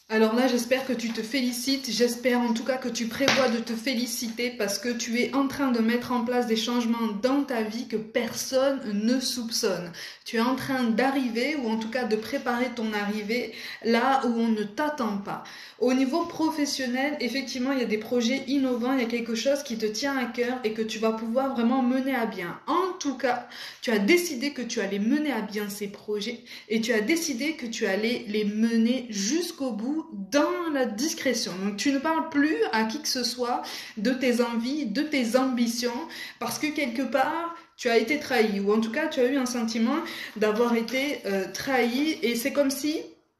Alors là, j'espère que tu te félicites, j'espère en tout cas que tu prévois de te féliciter parce que tu es en train de mettre en place des changements dans ta vie que personne ne soupçonne. Tu es en train d'arriver ou en tout cas de préparer ton arrivée là où on ne t'attend pas. Au niveau professionnel, effectivement, il y a des projets innovants, il y a quelque chose qui te tient à cœur et que tu vas pouvoir vraiment mener à bien. En tout cas, tu as décidé que tu allais mener à bien ces projets et tu as décidé que tu allais les mener jusqu'au bout dans la discrétion. Donc tu ne parles plus à qui que ce soit de tes envies, de tes ambitions, parce que quelque part, tu as été trahi, ou en tout cas tu as eu un sentiment d'avoir été trahi, et c'est comme si,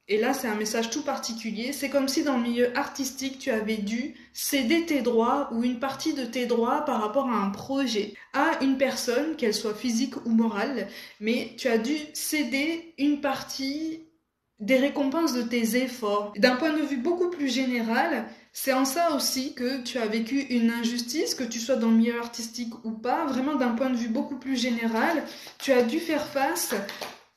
et là c'est un message tout particulier, c'est comme si dans le milieu artistique tu avais dû céder tes droits ou une partie de tes droits par rapport à un projet, à une personne, qu'elle soit physique ou morale, mais tu as dû céder une partie des récompenses de tes efforts. D'un point de vue beaucoup plus général, c'est en ça aussi que tu as vécu une injustice, que tu sois dans le milieu artistique ou pas, vraiment d'un point de vue beaucoup plus général, tu as dû faire face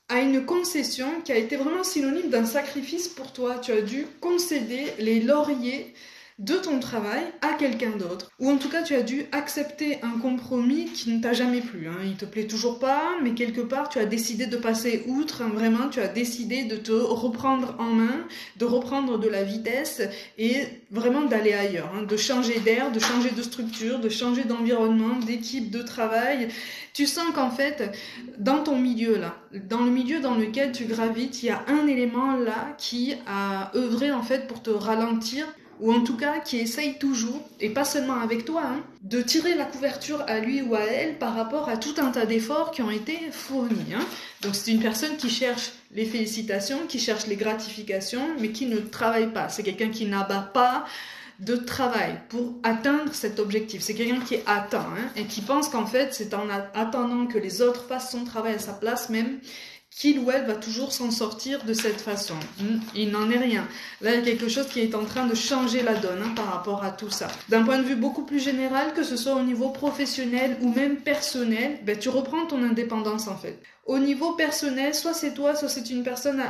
à une concession qui a été vraiment synonyme d'un sacrifice pour toi. Tu as dû concéder les lauriers de ton travail à quelqu'un d'autre. Ou en tout cas, tu as dû accepter un compromis qui ne t'a jamais plu. Il te plaît toujours pas, mais quelque part, tu as décidé de passer outre. Vraiment, tu as décidé de te reprendre en main, de reprendre de la vitesse et vraiment d'aller ailleurs. De changer d'air, de changer de structure, de changer d'environnement, d'équipe, de travail. Tu sens qu'en fait, dans ton milieu là, dans le milieu dans lequel tu gravites, il y a un élément là qui a œuvré en fait pour te ralentir, ou en tout cas qui essaye toujours, et pas seulement avec toi, de tirer la couverture à lui ou à elle par rapport à tout un tas d'efforts qui ont été fournis. Donc c'est une personne qui cherche les félicitations, qui cherche les gratifications, mais qui ne travaille pas. C'est quelqu'un qui n'abat pas de travail pour atteindre cet objectif. C'est quelqu'un qui attend et qui pense qu'en fait c'est en attendant que les autres fassent son travail à sa place même qu'il ou elle va toujours s'en sortir de cette façon. Il n'en est rien. Là, il y a quelque chose qui est en train de changer la donne par rapport à tout ça. D'un point de vue beaucoup plus général, que ce soit au niveau professionnel ou même personnel, tu reprends ton indépendance en fait. Au niveau personnel, soit c'est toi, soit c'est une personne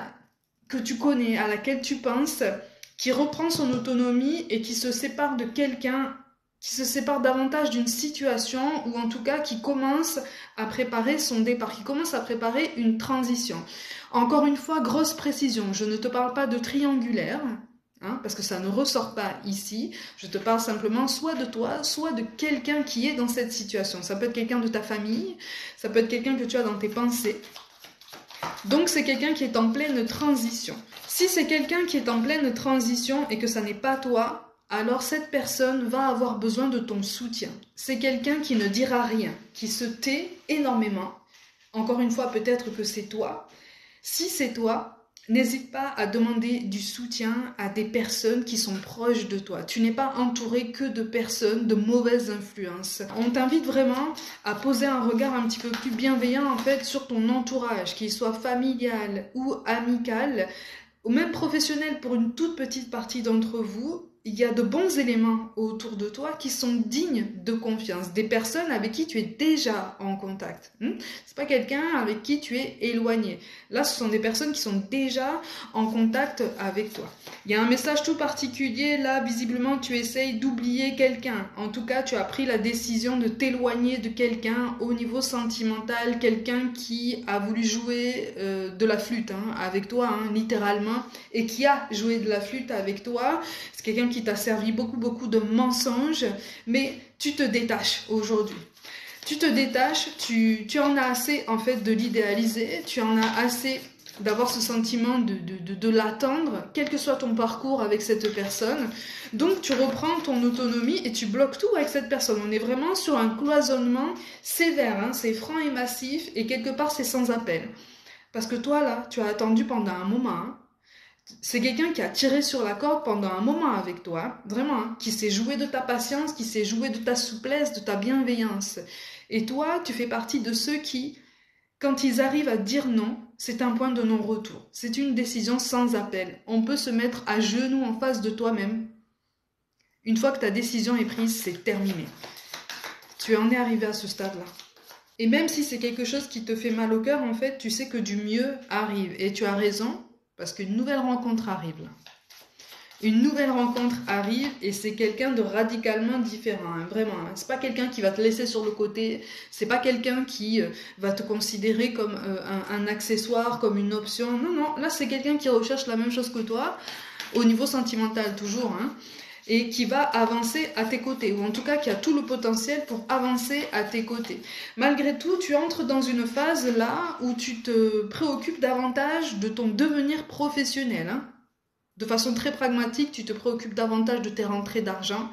que tu connais, à laquelle tu penses, qui reprend son autonomie et qui se sépare de quelqu'un, qui se sépare davantage d'une situation, ou en tout cas qui commence à préparer son départ, qui commence à préparer une transition. Encore une fois, grosse précision, je ne te parle pas de triangulaire, parce que ça ne ressort pas ici. Je te parle simplement soit de toi, soit de quelqu'un qui est dans cette situation. Ça peut être quelqu'un de ta famille, ça peut être quelqu'un que tu as dans tes pensées. Donc c'est quelqu'un qui est en pleine transition. Si c'est quelqu'un qui est en pleine transition et que ça n'est pas toi, alors cette personne va avoir besoin de ton soutien. C'est quelqu'un qui ne dira rien, qui se tait énormément. Encore une fois, peut-être que c'est toi. Si c'est toi, n'hésite pas à demander du soutien à des personnes qui sont proches de toi. Tu n'es pas entouré que de personnes de mauvaise influence. On t'invite vraiment à poser un regard un petit peu plus bienveillant en fait sur ton entourage, qu'il soit familial ou amical, ou même professionnel pour une toute petite partie d'entre vous. Il y a de bons éléments autour de toi qui sont dignes de confiance, des personnes avec qui tu es déjà en contact. C'est pas quelqu'un avec qui tu es éloigné. Là, ce sont des personnes qui sont déjà en contact avec toi. Il y a un message tout particulier, là, visiblement, tu essayes d'oublier quelqu'un. En tout cas, tu as pris la décision de t'éloigner de quelqu'un au niveau sentimental, quelqu'un qui a voulu jouer de la flûte avec toi, littéralement, et qui a joué de la flûte avec toi. C'est quelqu'un qui t'a servi beaucoup de mensonges, mais tu te détaches aujourd'hui. Tu te détaches, tu en as assez en fait de l'idéaliser, tu en as assez d'avoir ce sentiment de l'attendre, quel que soit ton parcours avec cette personne. Donc tu reprends ton autonomie et tu bloques tout avec cette personne. On est vraiment sur un cloisonnement sévère, c'est franc et massif, et quelque part c'est sans appel. Parce que toi là, tu as attendu pendant un moment, c'est quelqu'un qui a tiré sur la corde pendant un moment avec toi, vraiment, qui s'est joué de ta patience, qui s'est joué de ta souplesse, de ta bienveillance. Et toi, tu fais partie de ceux qui, quand ils arrivent à dire non, c'est un point de non-retour. C'est une décision sans appel. On peut se mettre à genoux en face de toi-même. Une fois que ta décision est prise, c'est terminé. Tu en es arrivé à ce stade-là. Et même si c'est quelque chose qui te fait mal au cœur, en fait, tu sais que du mieux arrive. Et tu as raison, parce qu'une nouvelle rencontre arrive là. Une nouvelle rencontre arrive et c'est quelqu'un de radicalement différent, hein, vraiment. Hein. C'est pas quelqu'un qui va te laisser sur le côté, c'est pas quelqu'un qui va te considérer comme un accessoire, comme une option. Non, non, là c'est quelqu'un qui recherche la même chose que toi, au niveau sentimental toujours, hein, et qui va avancer à tes côtés, ou en tout cas qui a tout le potentiel pour avancer à tes côtés. Malgré tout, tu entres dans une phase là où tu te préoccupes davantage de ton devenir professionnel, hein. De façon très pragmatique, tu te préoccupes davantage de tes rentrées d'argent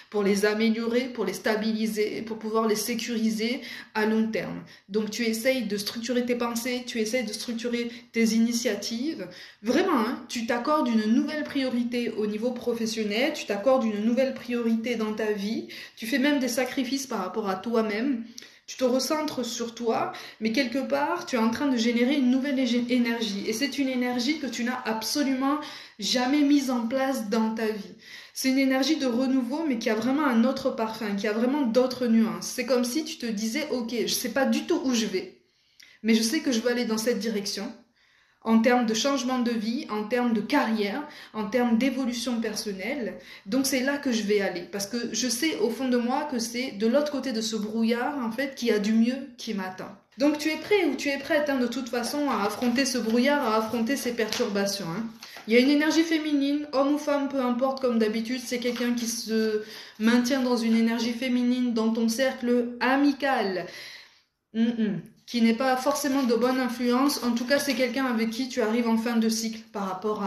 pour les améliorer, pour les stabiliser, pour pouvoir les sécuriser à long terme. Donc tu essayes de structurer tes pensées, tu essayes de structurer tes initiatives. Vraiment, hein, tu t'accordes une nouvelle priorité au niveau professionnel, tu t'accordes une nouvelle priorité dans ta vie, tu fais même des sacrifices par rapport à toi-même. Tu te recentres sur toi, mais quelque part, tu es en train de générer une nouvelle énergie. Et c'est une énergie que tu n'as absolument jamais mise en place dans ta vie. C'est une énergie de renouveau, mais qui a vraiment un autre parfum, qui a vraiment d'autres nuances. C'est comme si tu te disais, ok, je ne sais pas du tout où je vais, mais je sais que je veux aller dans cette direction. En termes de changement de vie, en termes de carrière, en termes d'évolution personnelle. Donc c'est là que je vais aller, parce que je sais au fond de moi que c'est de l'autre côté de ce brouillard, en fait, qu'il y a du mieux qui m'attend. Donc tu es prêt ou tu es prête, hein, de toute façon, à affronter ce brouillard, à affronter ces perturbations. Hein. Il y a une énergie féminine, homme ou femme, peu importe, comme d'habitude, c'est quelqu'un qui se maintient dans une énergie féminine dans ton cercle amical. Qui n'est pas forcément de bonne influence. En tout cas, c'est quelqu'un avec qui tu arrives en fin de cycle par rapport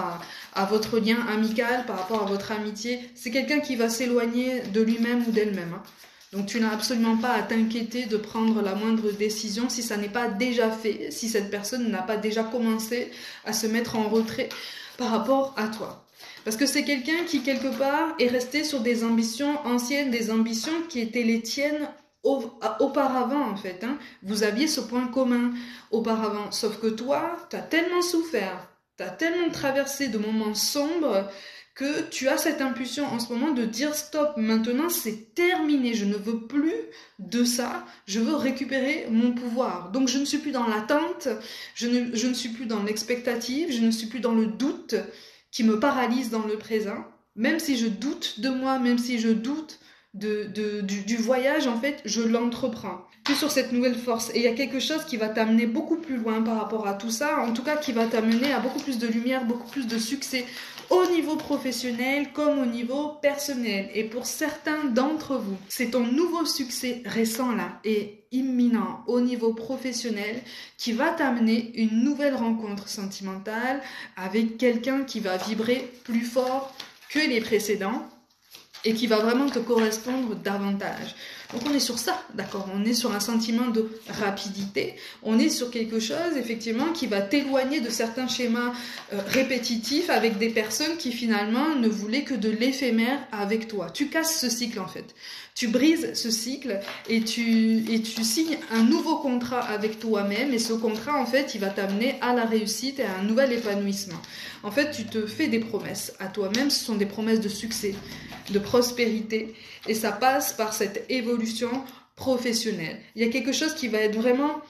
à votre lien amical, par rapport à votre amitié. C'est quelqu'un qui va s'éloigner de lui-même ou d'elle-même. Hein. Donc tu n'as absolument pas à t'inquiéter de prendre la moindre décision si ça n'est pas déjà fait, si cette personne n'a pas déjà commencé à se mettre en retrait par rapport à toi. Parce que c'est quelqu'un qui, quelque part, est resté sur des ambitions anciennes, des ambitions qui étaient les tiennes auparavant, en fait. Hein. Vous aviez ce point commun auparavant. Sauf que toi, tu as tellement souffert, tu as tellement traversé de moments sombres que tu as cette impulsion en ce moment de dire stop, maintenant c'est terminé, je ne veux plus de ça, je veux récupérer mon pouvoir. Donc je ne suis plus dans l'attente, je ne suis plus dans l'expectative, je ne suis plus dans le doute qui me paralyse dans le présent. Même si je doute de moi, même si je doute du voyage, en fait, je l'entreprends. Plus sur cette nouvelle force. Et il y a quelque chose qui va t'amener beaucoup plus loin par rapport à tout ça, en tout cas qui va t'amener à beaucoup plus de lumière, beaucoup plus de succès au niveau professionnel comme au niveau personnel. Et pour certains d'entre vous, c'est ton nouveau succès récent là et imminent au niveau professionnel qui va t'amener une nouvelle rencontre sentimentale avec quelqu'un qui va vibrer plus fort que les précédents et qui va vraiment te correspondre davantage. Donc on est sur ça, d'accord, on est sur un sentiment de rapidité, on est sur quelque chose effectivement qui va t'éloigner de certains schémas répétitifs avec des personnes qui finalement ne voulaient que de l'éphémère avec toi. Tu casses ce cycle en fait, tu brises ce cycle et tu signes un nouveau contrat avec toi-même et ce contrat en fait il va t'amener à la réussite et à un nouvel épanouissement. En fait tu te fais des promesses à toi-même, ce sont des promesses de succès, de prospérité et ça passe par cette évolution professionnelle. Il y a quelque chose qui va être vraiment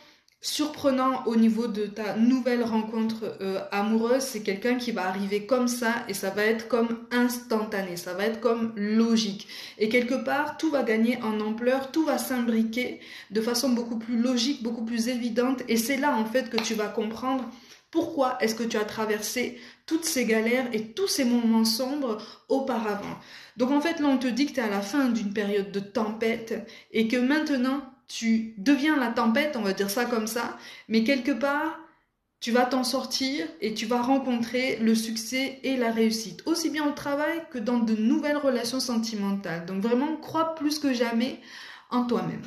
surprenant au niveau de ta nouvelle rencontre amoureuse, c'est quelqu'un qui va arriver comme ça et ça va être comme instantané, ça va être comme logique. Et quelque part, tout va gagner en ampleur, tout va s'imbriquer de façon beaucoup plus logique, beaucoup plus évidente et c'est là en fait que tu vas comprendre pourquoi est-ce que tu as traversé toutes ces galères et tous ces moments sombres auparavant. Donc en fait, là, on te dit que tu es à la fin d'une période de tempête et que maintenant, tu deviens la tempête, on va dire ça comme ça, mais quelque part, tu vas t'en sortir et tu vas rencontrer le succès et la réussite, aussi bien au travail que dans de nouvelles relations sentimentales. Donc vraiment, crois plus que jamais en toi-même.